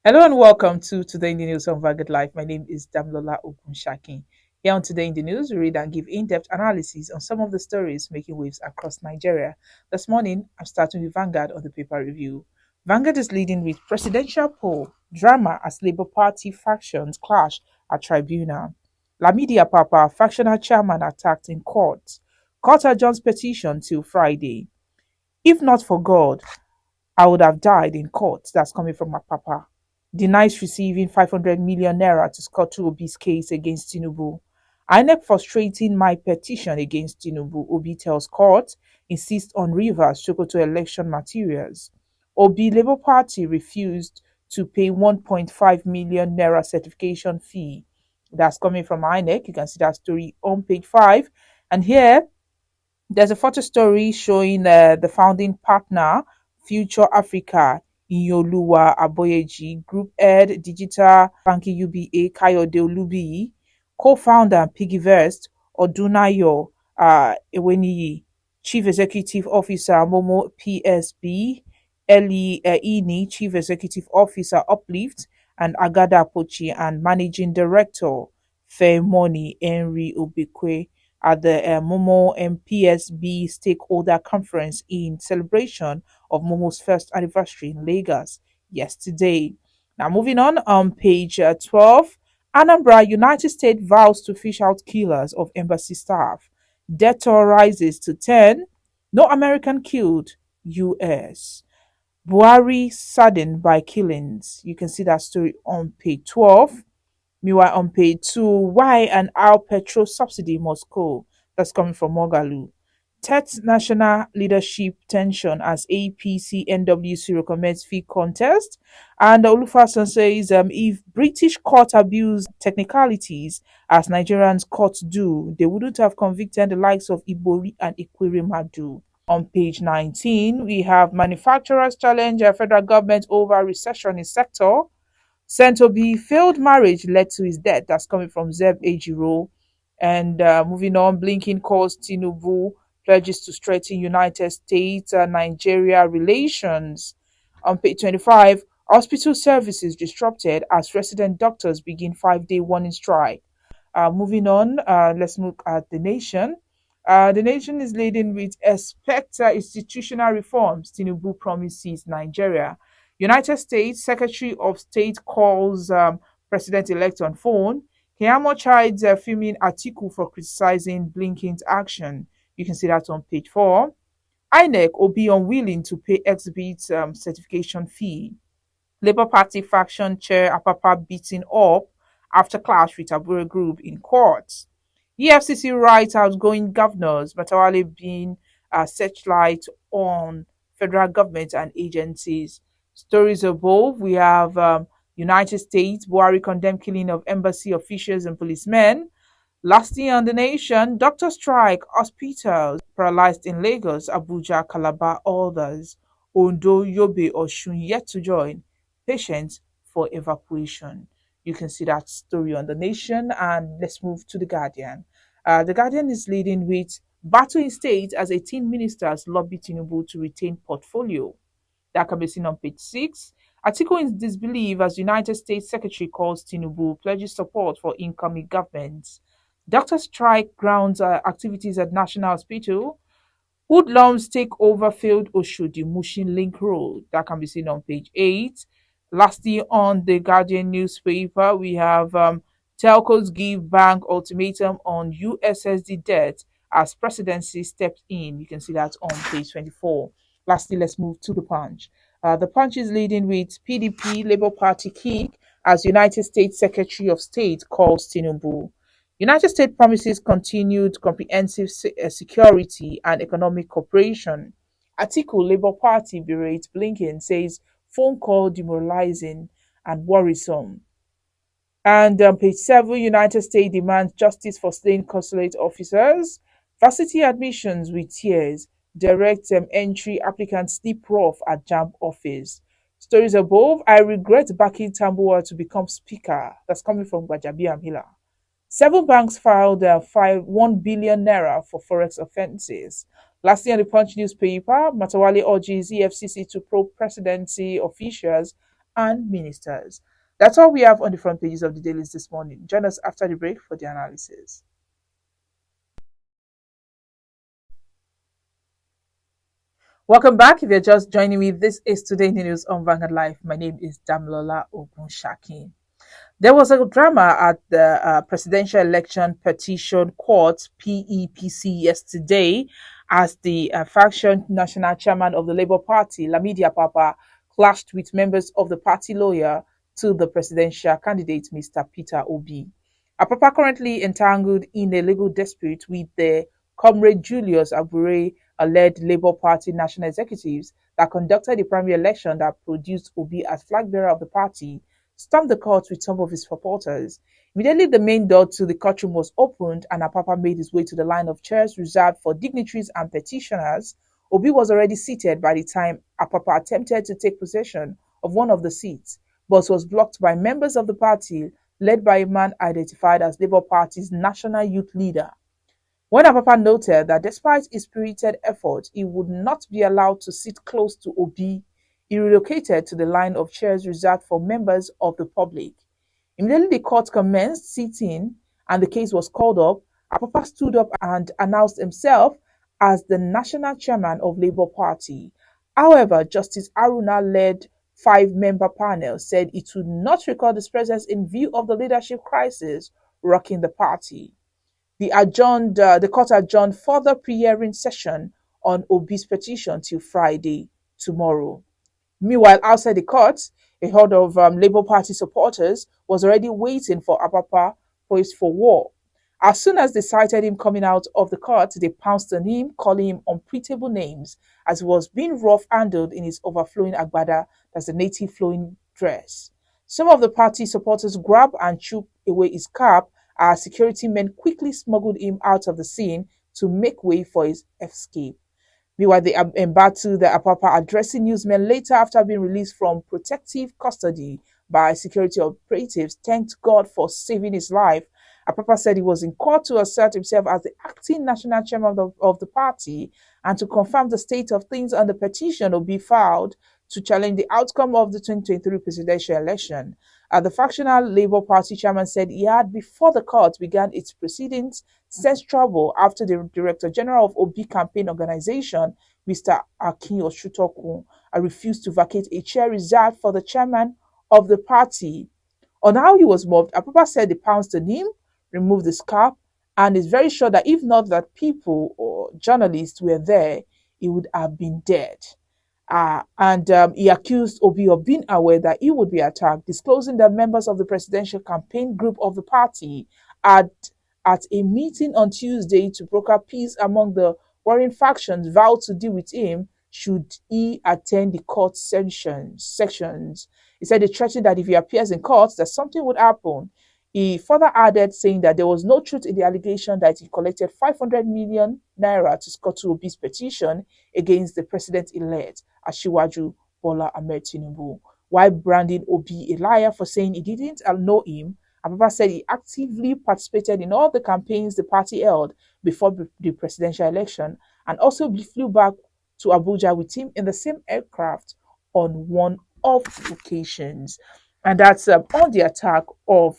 Hello and welcome to Today in the News on Vanguard Life. My name is Damlola Ogunshakin. Here on Today in the News, we read and give in-depth analysis on some of the stories making waves across Nigeria. This morning, I'm starting with Vanguard on the paper review. Vanguard is leading with presidential poll, drama as Labour Party factions clash at tribunal. Lamidi Papa, factional chairman attacked in court. Court adjourns petition till Friday. If not for God, I would have died in court. That's coming from my papa. Denies receiving 500 million naira to scot through Obi's case against Tinubu. INEC frustrating my petition against Tinubu. Obi tells court, insists on Rivers Sokoto election materials. Obi Labour Party refused to pay 1.5 million naira certification fee. That's coming from INEC. You can see that story on page 5. And here there's a photo story showing the founding partner, Future Africa, Iyoluwa Aboyeji, Group Head, Digital Banking UBA, Kayode Olubiyi, co-founder, Piggyverse, Odunayo Eweniyi, Chief Executive Officer, Momo PSB, Eli Ini, Chief Executive Officer, Uplift, and Agada Pochi, and Managing Director, Fairmoney Henry Obekwe at the Momo MPSB Stakeholder Conference in celebration of Momo's first anniversary in Lagos yesterday. Now, moving on page 12, Anambra, United States vows to fish out killers of embassy staff. Death toll rises to 10. No American killed, US. Buhari saddened by killings. You can see that story on page 12. Meanwhile, on page 2, why and how petrol subsidy must go. That's coming from Mogalu. Tet national leadership tension as APC NWC recommends fee contest. And Olufason says if British court abuse technicalities as Nigerians courts do, they wouldn't have convicted the likes of Ibori and Ikweremadu. On page 19, we have manufacturers challenge federal government over recession in sector. Sentobi failed marriage led to his death. That's coming from ZEB Ejiro. And moving on, Blinken calls Tinubu pledges to strengthen United States Nigeria relations. On page 25, hospital services disrupted as resident doctors begin 5-day warning strike. Moving on, let's look at the nation. The nation is leading with expect institutional reforms. Tinubu promises Nigeria. United States Secretary of State calls President-elect on phone. Keyamo chides filming article for criticizing Blinken's action. You can see that on page 4. INEC will be unwilling to pay exhibit certification fee. Labour Party faction chair Apapa beaten up after clash with Abure Group in court. EFCC writes outgoing governors, Matawale being a searchlight on federal government and agencies. Stories above, we have United States, Buhari condemned killing of embassy officials and policemen. Lastly on the nation, doctor strike, hospitals paralyzed in Lagos, Abuja, Calabar, others. Ondo, Yobe, Oshun yet to join. Patients for evacuation. You can see that story on the nation. And let's move to the Guardian. The Guardian is leading with battle in state as 18 ministers lobby Tinubu to retain portfolio. That can be seen on page 6. Article in disbelief as United States Secretary calls Tinubu pledges support for incoming governments. Doctor strike grounds activities at National Hospital. Hoodlums take over failed Oshodi Mushin Link Road. That can be seen on page 8. Lastly, on the Guardian newspaper, we have telcos give bank ultimatum on USSD debt as presidency steps in. You can see that on page 24. Lastly, let's move to the Punch. The Punch is leading with PDP Labour Party kick as United States Secretary of State calls Tinubu. United States promises continued comprehensive security and economic cooperation. Atiku Labour Party berates Blinken, says phone call demoralizing and worrisome. And page 7, United States demands justice for slain consulate officers. Varsity admissions with tears. Direct entry applicants sleep rough at JAMB office. Stories above, I regret backing Tambuwa to become speaker. That's coming from Gbajabi Amila. 7 banks filed 1 billion naira for forex offences. Lastly, on the Punch newspaper, Matawale urges EFCC to probe presidency officials and ministers. That's all we have on the front pages of the dailies this morning. Join us after the break for the analysis. Welcome back. If you're just joining me, this is Today in the News on Vanguard Life. My name is Damlola Ogunshakin. There was a drama at the Presidential Election Petition Court, PEPC, yesterday as the faction national chairman of the Labour Party, Lamidi Apapa, clashed with members of the party lawyer to the presidential candidate, Mr. Peter Obi. Apapa currently entangled in a legal dispute with the Comrade Julius Abure led Labour Party national executives that conducted the primary election that produced Obi as flag bearer of the party stormed the court with some of his supporters. Immediately, the main door to the courtroom was opened, and Apapa made his way to the line of chairs reserved for dignitaries and petitioners. Obi was already seated by the time Apapa attempted to take possession of one of the seats, but was blocked by members of the party, led by a man identified as Labour Party's national youth leader. When Apapa noted that despite his spirited effort, he would not be allowed to sit close to Obi, he relocated to the line of chairs reserved for members of the public. Immediately the court commenced sitting and the case was called up, Apapa stood up and announced himself as the national chairman of Labour Party. However, Justice Aruna led five-member panel said it would not record his presence in view of the leadership crisis rocking the party. The court adjourned further pre-hearing session on Obi's petition till Friday, tomorrow. Meanwhile, outside the court, a horde of Labour Party supporters was already waiting for Apapa poised for war. As soon as they sighted him coming out of the court, they pounced on him, calling him unpretendable names as he was being rough-handled in his overflowing agbada, that's the native flowing dress. Some of the party supporters grabbed and shook away his cap as security men quickly smuggled him out of the scene to make way for his escape. Meanwhile, they embattled the Apapa addressing newsmen later after being released from protective custody by security operatives. Thanked God for saving his life. Apapa said he was in court to assert himself as the acting national chairman of the party and to confirm the state of things on the petition will be filed to challenge the outcome of the 2023 presidential election. The factional Labour Party chairman said he had, before the court began its proceedings, sensed trouble after the Director General of Obi Campaign Organization, Mr. Akin Oshutoku, refused to vacate a chair reserved for the chairman of the party. On how he was mobbed, Apapa said they pounced on him, removed the scarf, and is very sure that if not that people or journalists were there, he would have been dead. And he accused Obi of being aware that he would be attacked, disclosing that members of the presidential campaign group of the party had, at a meeting on Tuesday to broker peace among the warring factions, vowed to deal with him should he attend the court sections. He said he threatened that if he appears in court, that something would happen. He further added, saying that there was no truth in the allegation that he collected 500 million naira to scuttle Obi's petition against the president-elect, Asiwaju Bola Ahmed Tinubu. While branding Obi a liar for saying he didn't know him, Apapa said he actively participated in all the campaigns the party held before the presidential election and also flew back to Abuja with him in the same aircraft on one of the occasions. And that's on the attack of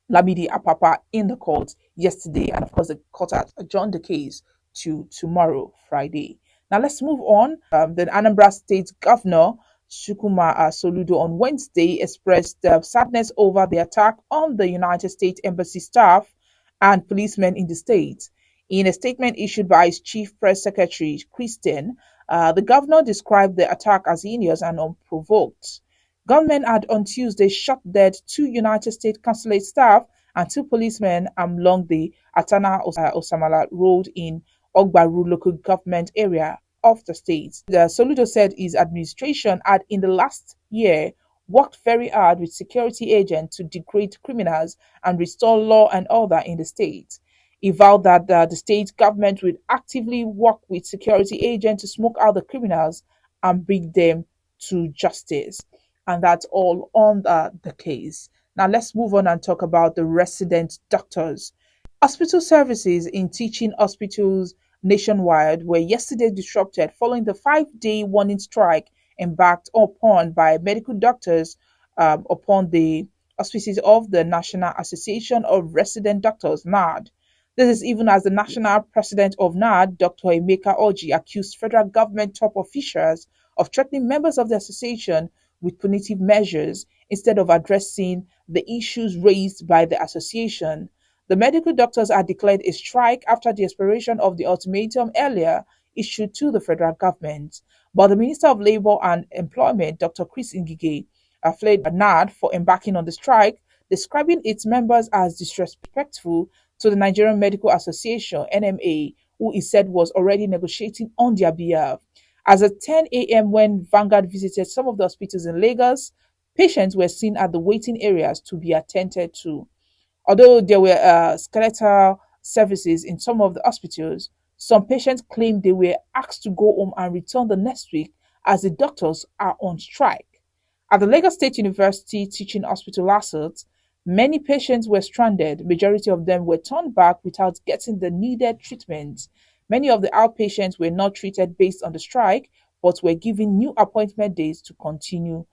Lamidi Apapa in the court yesterday. And of course, the court had adjourned the case to tomorrow, Friday. Now let's move on. The Anambra State Governor Shukuma Soludo on Wednesday expressed sadness over the attack on the United States Embassy staff and policemen in the state. In a statement issued by his chief press secretary, Christian, the governor described the attack as heinous and unprovoked. Gunmen had on Tuesday shot dead two United States consulate staff and two policemen along the Atana Osamala Road in Ogbaru local government area of the state. The Soludo said his administration had in the last year worked very hard with security agents to degrade criminals and restore law and order in the state. He vowed that the state government would actively work with security agents to smoke out the criminals and bring them to justice. And that's all on the case. Now let's move on and talk about the resident doctors. Hospital services in teaching hospitals nationwide were yesterday disrupted following the 5-day warning strike embarked upon by medical doctors upon the auspices of the National Association of Resident Doctors, NARD. This is even as the national president of NARD, Dr. Emeka Oji, accused federal government top officials of threatening members of the association with punitive measures instead of addressing the issues raised by the association. The medical doctors had declared a strike after the expiration of the ultimatum earlier issued to the federal government. But the Minister of Labour and Employment, Dr. Chris Ngige, flagged NAD for embarking on the strike, describing its members as disrespectful to the Nigerian Medical Association (NMA), who he said was already negotiating on their behalf. As at 10 a.m., when Vanguard visited some of the hospitals in Lagos, patients were seen at the waiting areas to be attended to. Although there were skeletal services in some of the hospitals, some patients claimed they were asked to go home and return the next week as the doctors are on strike. At the Lagos State University Teaching Hospital LASUT, many patients were stranded. Majority of them were turned back without getting the needed treatment. Many of the outpatients were not treated based on the strike, but were given new appointment days to continue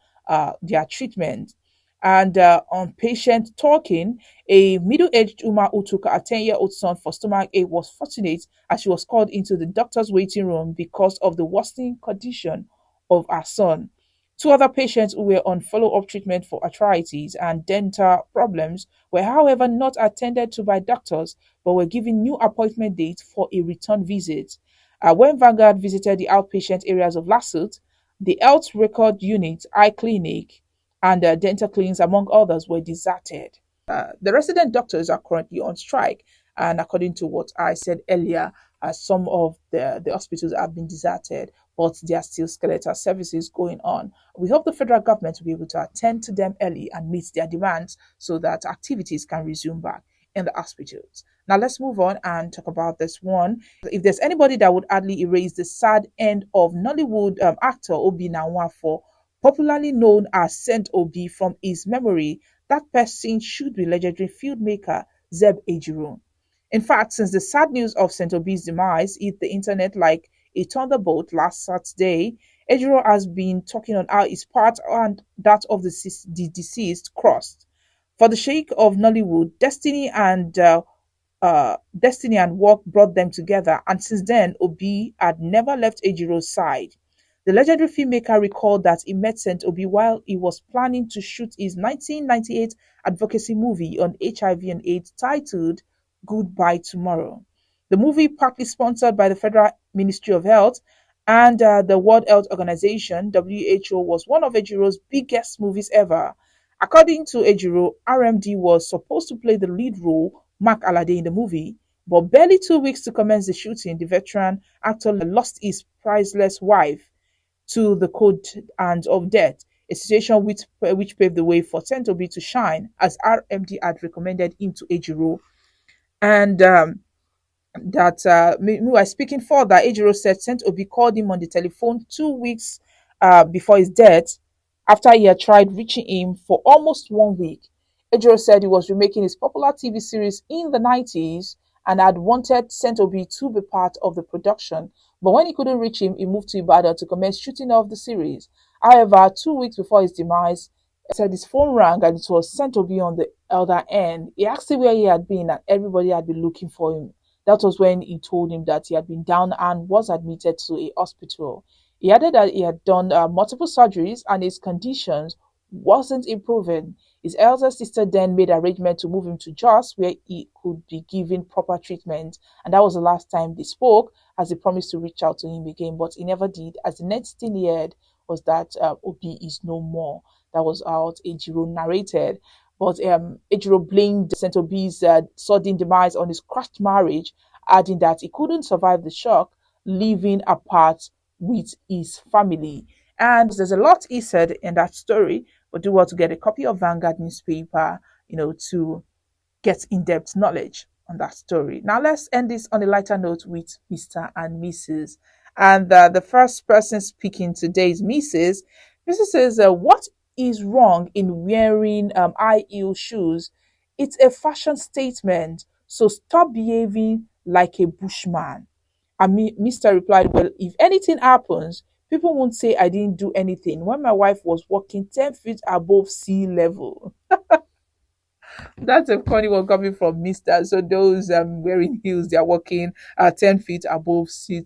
their treatment. And on patient talking, a middle-aged woman who took her 10-year-old son for stomach ache was fortunate as she was called into the doctor's waiting room because of the worsening condition of her son. Two other patients who were on follow-up treatment for arthritis and dental problems were, however, not attended to by doctors but were given new appointment dates for a return visit. When Vanguard visited the outpatient areas of LASUT, the health record unit, eye clinic, and dental clinics, among others, were deserted. The resident doctors are currently on strike, and according to what I said earlier, some of the hospitals have been deserted, but there are still skeletal services going on. We hope the federal government will be able to attend to them early and meet their demands so that activities can resume back in the hospitals. Now let's move on and talk about this one. If there's anybody that would hardly erase the sad end of Nollywood actor Obi Nwafor, popularly known as Saint Obi, from his memory, that person should be legendary filmmaker ZEB Ejiro. In fact, since the sad news of Saint Obi's demise hit the internet like a thunderbolt last Saturday, Ejiro has been talking on how his part and that of the deceased crossed. For the Sheikh of Nollywood, destiny and work brought them together, and since then, Obi had never left Ejiro's side. The legendary filmmaker recalled that he met Saint Obi while he was planning to shoot his 1998 advocacy movie on HIV and AIDS titled Goodbye Tomorrow. The movie, partly sponsored by the Federal Ministry of Health and the World Health Organization (WHO), was one of Ejiro's biggest movies ever. According to Ejiro, RMD was supposed to play the lead role, Mark Alade, in the movie, but barely 2 weeks to commence the shooting, the veteran actor lost his priceless wife to the cold hands of death, a situation which paved the way for Sentobi to shine, as RMD had recommended him to Ejiro. And that meanwhile, speaking further, Ejiro said Saint Obi called him on the telephone 2 weeks before his death, after he had tried reaching him for almost 1 week. Ejiro said he was remaking his popular TV series in the 90s and had wanted Saint Obi to be part of the production. But when he couldn't reach him, he moved to Ibadan to commence shooting of the series. However, 2 weeks before his demise, he said his phone rang and it was Saint Obi on the other end. He asked him where he had been and everybody had been looking for him. That was when he told him that he had been down and was admitted to a hospital. He added that he had done multiple surgeries and his conditions wasn't improving. His elder sister then made arrangement to move him to Jos, where he could be given proper treatment. And that was the last time they spoke, as he promised to reach out to him again, but he never did, as the next thing he heard was that Obi is no more. That was how Ejiro narrated. But Ejiro blamed Saint Obi's sudden demise on his crashed marriage, adding that he couldn't survive the shock, living apart with his family. And there's a lot he said in that story, but do want to get a copy of Vanguard newspaper, to get in-depth knowledge on that story. Now let's end this on a lighter note with Mr. and Mrs. And the first person speaking today is Mrs. Mrs. says, what is wrong in wearing high heel shoes? It's a fashion statement, so stop behaving like a bushman. And Mr. replied, well, if anything happens, People won't say I didn't do anything when my wife was walking 10 feet above sea level. That's a funny one coming from Mr. So those wearing heels, they are walking 10 feet above sea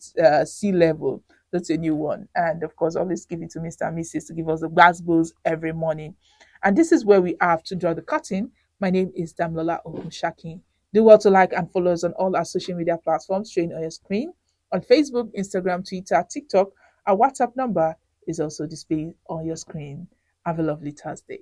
level. That's a new one. And of course, always give it to Mr. and Mrs. to give us the gospels every morning. And this is where we have to draw the curtain. My name is Damlola Ogunshaki. Do well to like and follow us on all our social media platforms showing on your screen. On Facebook, Instagram, Twitter, TikTok, our WhatsApp number is also displayed on your screen. Have a lovely Thursday.